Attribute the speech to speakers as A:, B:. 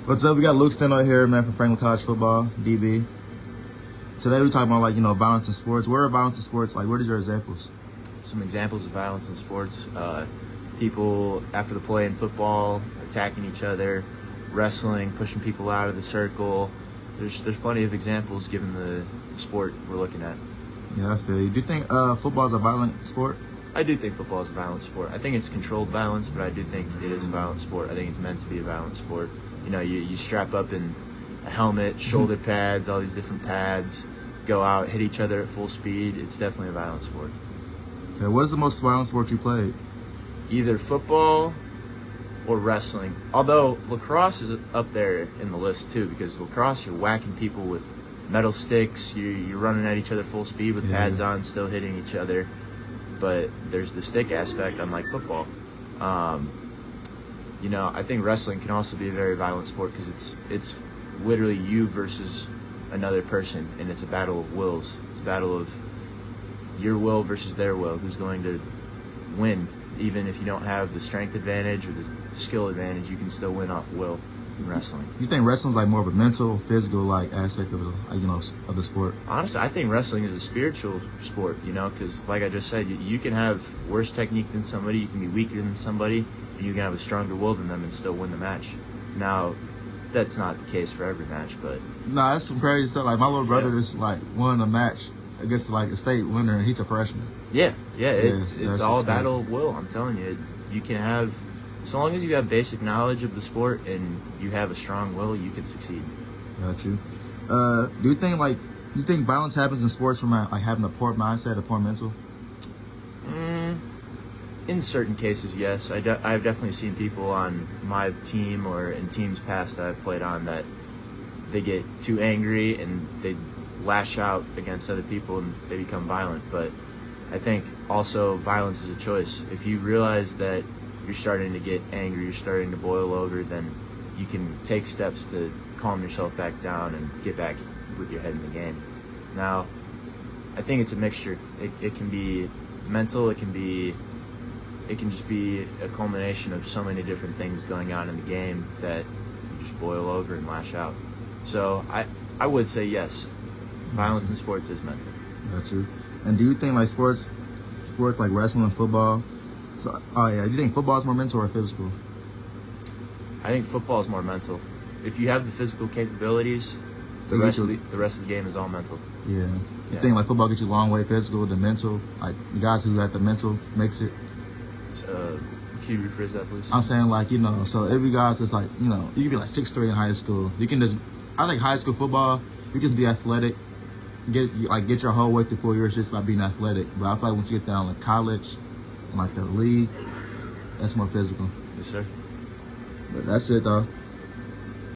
A: What's up? We got Luke Steno here, man, from Franklin College Football, DB. Today we're talking about, like, violence in sports. Where are violence in sports? Like, what is your examples?
B: Some examples of violence in sports. People, after the play in football, attacking each other, wrestling, pushing people out of the circle. There's plenty of examples given the sport we're looking at.
A: Yeah, I feel you. Do you think football is a violent sport?
B: I do think football is a violent sport. I think it's controlled violence, but I do think it is a violent sport. I think it's meant to be a violent sport. You strap up in a helmet, shoulder pads, all these different pads, go out, hit each other at full speed. It's definitely a violent sport.
A: Okay, what is the most violent sport you played?
B: Either football or wrestling. Although lacrosse is up there in the list too, because lacrosse, you're whacking people with metal sticks, you're running at each other full speed with pads on, still hitting each other. But there's the stick aspect, unlike football. I think wrestling can also be a very violent sport because it's literally you versus another person, and it's a battle of wills. It's a battle of your will versus their will. Who's going to win? Even if you don't have the strength advantage or the skill advantage, you can still win off will in wrestling.
A: You think wrestling's like more of a mental, physical aspect of of the sport?
B: Honestly, I think wrestling is a spiritual sport. Because like I just said, you can have worse technique than somebody, you can be weaker than somebody, and you can have a stronger will than them and still win the match. Now, that's not the case for every match, but
A: Nah, that's some crazy stuff. Like, my little brother just won a match against a state winner, and he's a freshman.
B: It's all a battle of will. I'm telling you, you can have, so long as you have basic knowledge of the sport and you have a strong will, you can succeed.
A: Got you. Do you think violence happens in sports from having a poor mindset, a poor mental?
B: In certain cases, yes. I've definitely seen people on my team or in teams past that I've played on that they get too angry and they lash out against other people and they become violent. But I think also violence is a choice. If you realize that you're starting to get angry, you're starting to boil over, then you can take steps to calm yourself back down and get back with your head in the game. Now, I think it's a mixture. It can be mental, it can just be a culmination of so many different things going on in the game that you just boil over and lash out. So I would say yes, violence in sports is mental.
A: Got you. And do you think sports like wrestling and football? Do you think football is more mental or physical?
B: I think football is more mental. If you have the physical capabilities, the rest of the game is all mental.
A: Yeah. You think football gets you a long way physical than mental? Like, the guys who got the mental makes it.
B: Can you rephrase that, please?
A: I'm saying so every guy's just you can be 6'3" in high school. You can I think high school football, you can just be athletic. Get your whole way through 4 years just by being athletic. But I feel like once you get down to college, and the league, that's more physical.
B: Yes, sir.
A: But that's it, though.